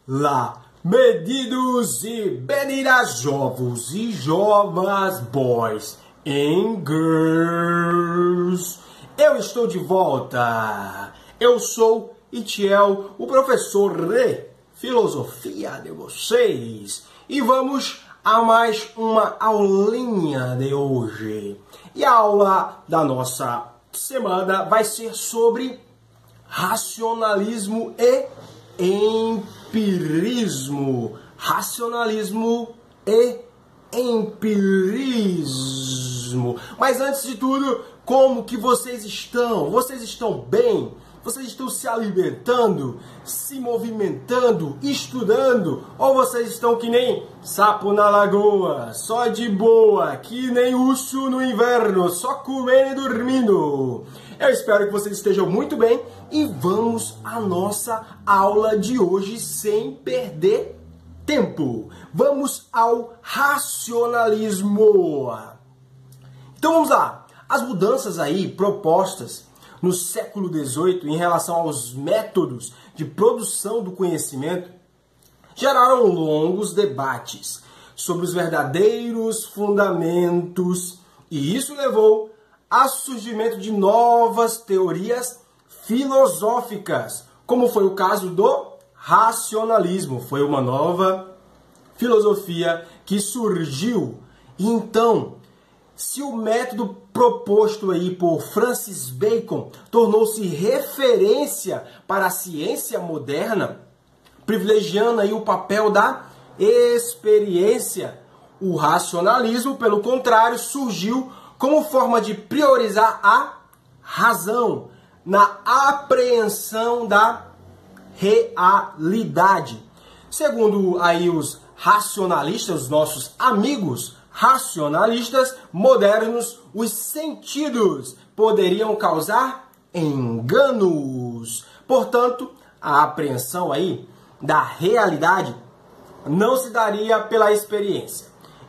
Olá, medidos e meninas, jovens e jovas, boys and girls. Eu estou de volta. Eu sou Itiel, o professor de filosofia de vocês. E vamos a mais uma aulinha de hoje. E a aula da nossa semana vai ser sobre racionalismo e empirismo. Racionalismo e empirismo. Mas antes de tudo, como que vocês estão? Vocês estão bem? Vocês estão se alimentando, se movimentando, estudando? Ou vocês estão que nem sapo na lagoa, só de boa, que nem urso no inverno, só comendo e dormindo? Eu espero que vocês estejam muito bem e vamos à nossa aula de hoje sem perder tempo. Vamos ao racionalismo. Então vamos lá. As mudanças aí propostas no século XVIII em relação aos métodos de produção do conhecimento geraram longos debates sobre os verdadeiros fundamentos, e isso levou ao surgimento de novas teorias filosóficas, como foi o caso do racionalismo. Foi uma nova filosofia que surgiu. Então, se o método proposto aí por Francis Bacon tornou-se referência para a ciência moderna, privilegiando aí o papel da experiência, o racionalismo, pelo contrário, surgiu como forma de priorizar a razão na apreensão da realidade. Segundo aí os racionalistas, os nossos amigos racionalistas modernos, os sentidos poderiam causar enganos. Portanto, a apreensão aí da realidade não se daria pela experiência,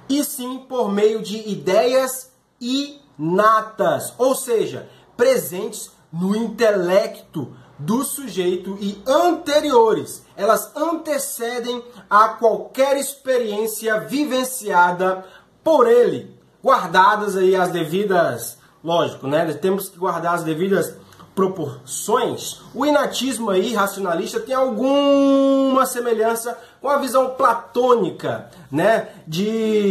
e sim por meio de ideias inatas, ou seja, presentes no intelecto do sujeito e anteriores. Elas antecedem a qualquer experiência vivenciada por ele, guardadas aí as devidas, lógico, né? Temos que guardar as devidas proporções. O inatismo aí racionalista tem alguma semelhança com a visão platônica, né?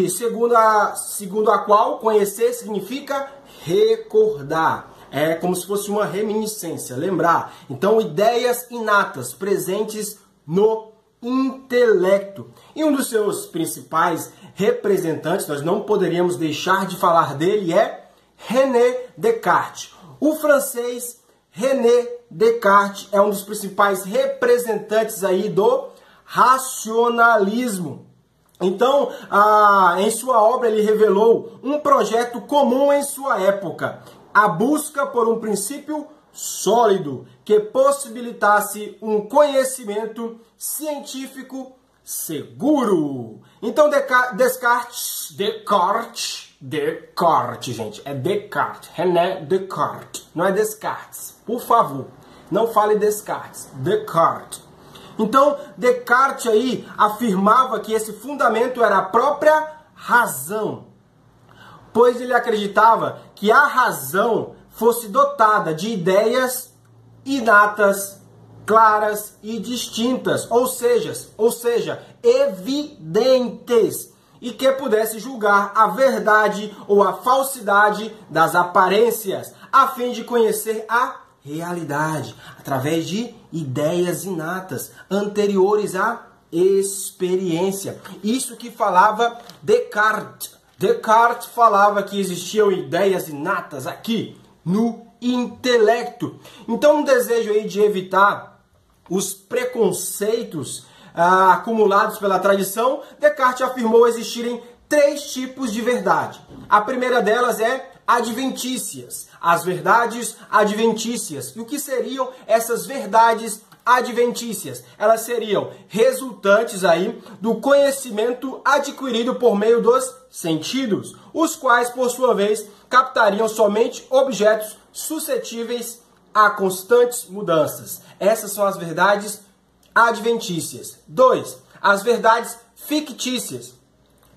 Segundo a qual conhecer significa recordar. É como se fosse uma reminiscência, lembrar. Então, ideias inatas, presentes no intelecto. E um dos seus principais representantes, nós não poderíamos deixar de falar dele, é René Descartes. O francês René Descartes é um dos principais representantes aí do racionalismo. Então, em sua obra, ele revelou um projeto comum em sua época: a busca por um princípio sólido que possibilitasse um conhecimento científico seguro. Então, Descartes, gente, é Descartes, René Descartes, não é Descartes, por favor, não fale Descartes, Descartes. Então, Descartes aí afirmava que esse fundamento era a própria razão, pois ele acreditava que a razão fosse dotada de ideias inatas, claras e distintas, ou seja, evidentes, e que pudesse julgar a verdade ou a falsidade das aparências, a fim de conhecer a realidade, através de ideias inatas, anteriores à experiência. Isso que falava Descartes. Descartes falava que existiam ideias inatas aqui no intelecto. Então, um desejo aí de evitar os preconceitos acumulados pela tradição, Descartes afirmou existirem 3 tipos de verdade. A primeira delas é adventícias, as verdades adventícias. E o que seriam essas verdades adventícias? Elas seriam resultantes aí do conhecimento adquirido por meio dos sentidos, os quais, por sua vez, captariam somente objetos suscetíveis a constantes mudanças. Essas são as verdades adventícias. 2. As verdades fictícias,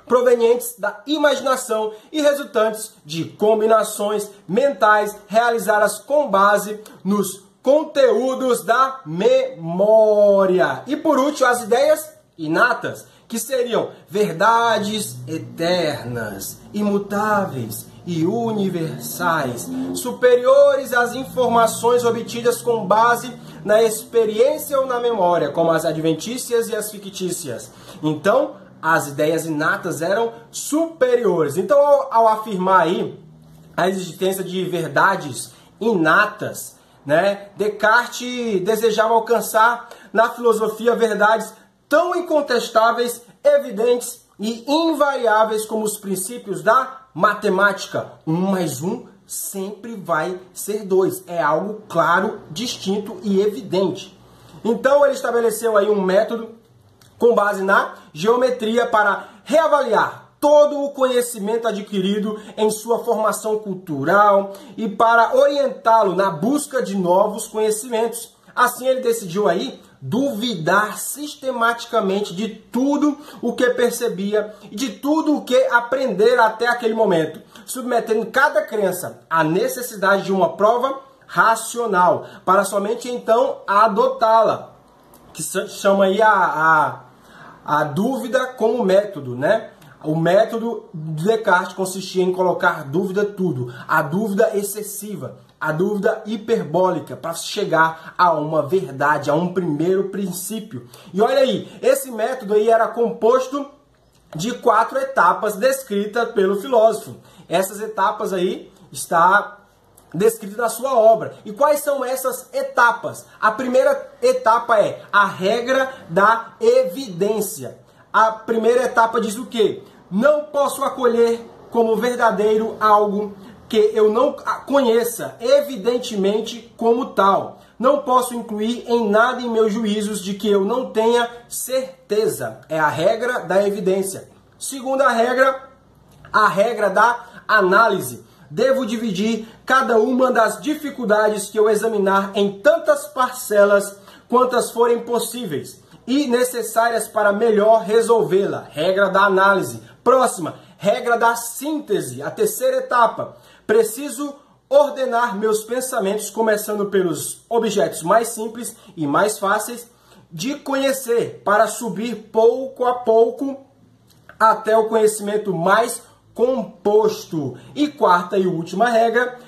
provenientes da imaginação e resultantes de combinações mentais realizadas com base nos conteúdos da memória. E por último, as ideias inatas, que seriam verdades eternas, imutáveis e universais, superiores às informações obtidas com base na experiência ou na memória, como as adventícias e as fictícias. Então, as ideias inatas eram superiores. Então, ao afirmar aí a existência de verdades inatas, né, Descartes desejava alcançar na filosofia verdades tão incontestáveis, evidentes e invariáveis como os princípios da matemática. 1 mais 1 sempre vai ser 2. É algo claro, distinto e evidente. Então ele estabeleceu aí um método com base na geometria para reavaliar todo o conhecimento adquirido em sua formação cultural e para orientá-lo na busca de novos conhecimentos. Assim ele decidiu aí duvidar sistematicamente de tudo o que percebia e de tudo o que aprendera até aquele momento, submetendo cada crença à necessidade de uma prova racional, para somente então adotá-la, que se chama aí a dúvida como método, né? O método de Descartes consistia em colocar dúvida tudo, a dúvida excessiva, a dúvida hiperbólica, para chegar a uma verdade, a um primeiro princípio. E olha aí, esse método aí era composto de 4 etapas descritas pelo filósofo. Essas etapas aí está descrita na sua obra. E quais são essas etapas? A primeira etapa é a regra da evidência. A primeira etapa diz o quê? Não posso acolher como verdadeiro algo que eu não conheça evidentemente como tal. Não posso incluir em nada em meus juízos de que eu não tenha certeza. É a regra da evidência. Segunda regra, a regra da análise. Devo dividir cada uma das dificuldades que eu examinar em tantas parcelas quantas forem possíveis e necessárias para melhor resolvê-la. Regra da análise. Próxima, regra da síntese. A terceira etapa. Preciso ordenar meus pensamentos, começando pelos objetos mais simples e mais fáceis de conhecer, para subir pouco a pouco até o conhecimento mais composto. E quarta e última regra,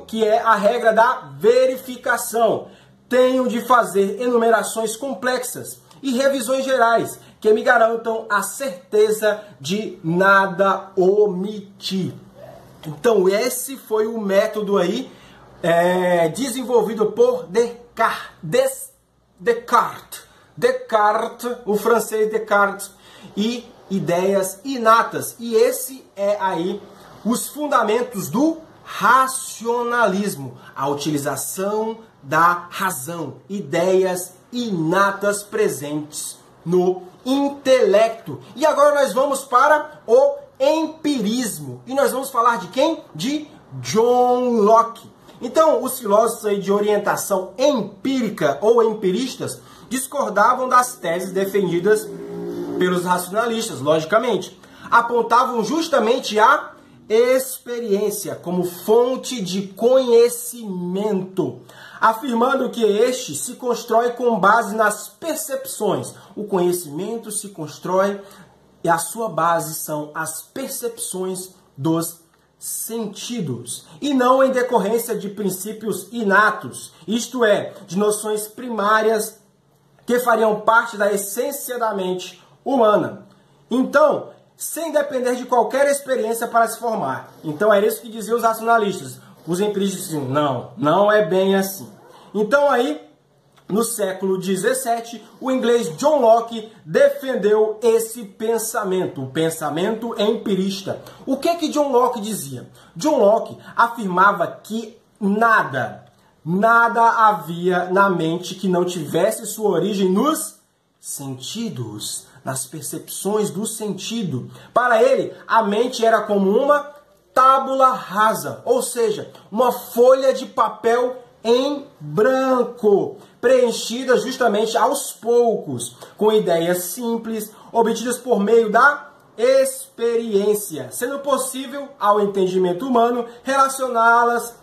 que é a regra da verificação. Tenho de fazer enumerações complexas e revisões gerais que me garantam a certeza de nada omitir. Então esse foi o método aí desenvolvido por Descartes, o francês Descartes, e ideias inatas. E esse é aí os fundamentos do racionalismo, a utilização da razão, ideias inatas presentes no intelecto. E agora nós vamos para o empirismo. E nós vamos falar de quem? De John Locke. Então, os filósofos aí de orientação empírica ou empiristas discordavam das teses defendidas pelos racionalistas, logicamente. Apontavam justamente a experiência como fonte de conhecimento, afirmando que este se constrói com base nas percepções. O conhecimento se constrói e a sua base são as percepções dos sentidos, e não em decorrência de princípios inatos, isto é, de noções primárias que fariam parte da essência da mente humana. Então, sem depender de qualquer experiência para se formar. Então é isso que diziam os racionalistas. Os empiristas diziam, não é bem assim. Então aí, no século XVII, o inglês John Locke defendeu esse pensamento, o pensamento empirista. O que John Locke dizia? John Locke afirmava que nada havia na mente que não tivesse sua origem nos sentidos, nas percepções do sentido. Para ele, a mente era como uma tábula rasa, ou seja, uma folha de papel em branco, preenchidas justamente aos poucos, com ideias simples, obtidas por meio da experiência, sendo possível ao entendimento humano relacioná-las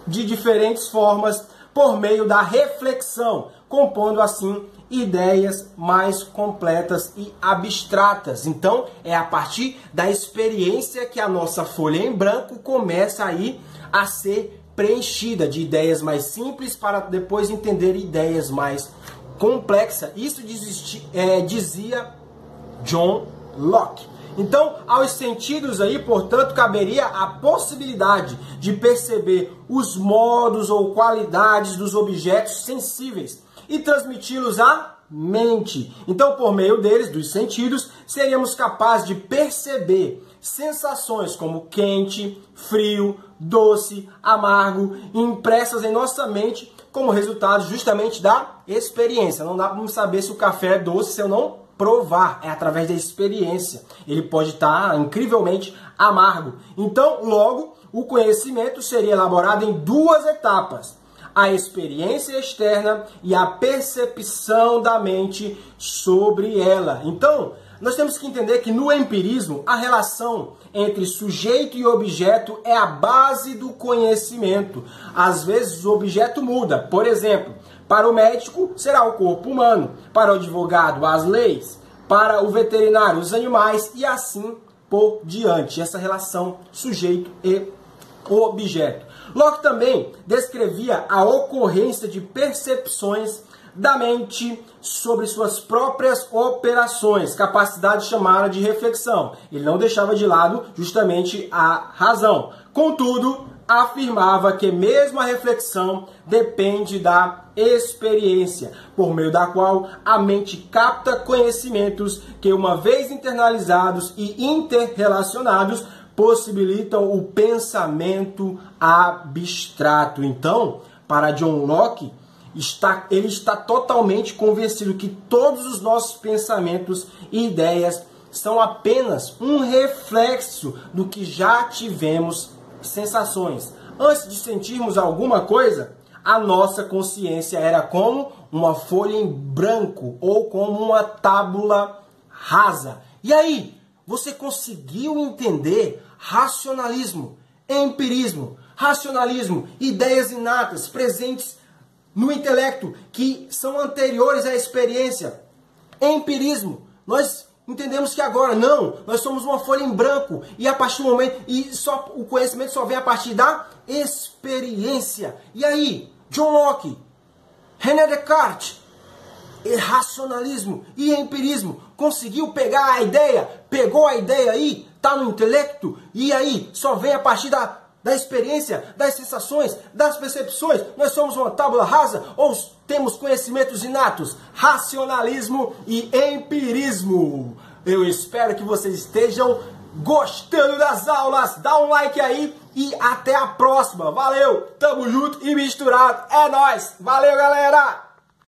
de diferentes formas por meio da reflexão, compondo assim ideias mais completas e abstratas. Então, é a partir da experiência que a nossa folha em branco começa aí a ser preenchida de ideias mais simples para depois entender ideias mais complexas. Isso dizia John Locke. Então, aos sentidos aí, portanto, caberia a possibilidade de perceber os modos ou qualidades dos objetos sensíveis e transmiti-los à mente. Então, por meio deles, dos sentidos, seríamos capazes de perceber sensações como quente, frio, doce, amargo, impressas em nossa mente como resultado justamente da experiência. Não dá para saber se o café é doce se eu não provar, é através da experiência. Ele pode estar incrivelmente amargo. Então, logo, o conhecimento seria elaborado em duas etapas: a experiência externa e a percepção da mente sobre ela. Então, nós temos que entender que no empirismo, a relação entre sujeito e objeto é a base do conhecimento. Às vezes o objeto muda. Por exemplo, para o médico será o corpo humano, para o advogado as leis, para o veterinário os animais e assim por diante. Essa relação sujeito e objeto. Locke também descrevia a ocorrência de percepções da mente sobre suas próprias operações, capacidade chamada de reflexão. Ele não deixava de lado justamente a razão. Contudo, afirmava que mesmo a reflexão depende da experiência, por meio da qual a mente capta conhecimentos que, uma vez internalizados e interrelacionados, possibilitam o pensamento abstrato. Então, para John Locke, ele está totalmente convencido que todos os nossos pensamentos e ideias são apenas um reflexo do que já tivemos sensações. Antes de sentirmos alguma coisa, a nossa consciência era como uma folha em branco ou como uma tábula rasa. E aí, você conseguiu entender racionalismo, empirismo, racionalismo, ideias inatas presentes no intelecto que são anteriores à experiência. Empirismo, nós entendemos que agora não, nós somos uma folha em branco e a partir do momento o conhecimento só vem a partir da experiência. E aí, John Locke, René Descartes, racionalismo e empirismo conseguiu pegar a ideia, pegou a ideia aí, tá no intelecto e aí só vem a partir da experiência, das sensações, das percepções. Nós somos uma tábula rasa ou temos conhecimentos inatos? Racionalismo e empirismo. Eu espero que vocês estejam gostando das aulas. Dá um like aí e até a próxima. Valeu, tamo junto e misturado. É nóis. Valeu, galera.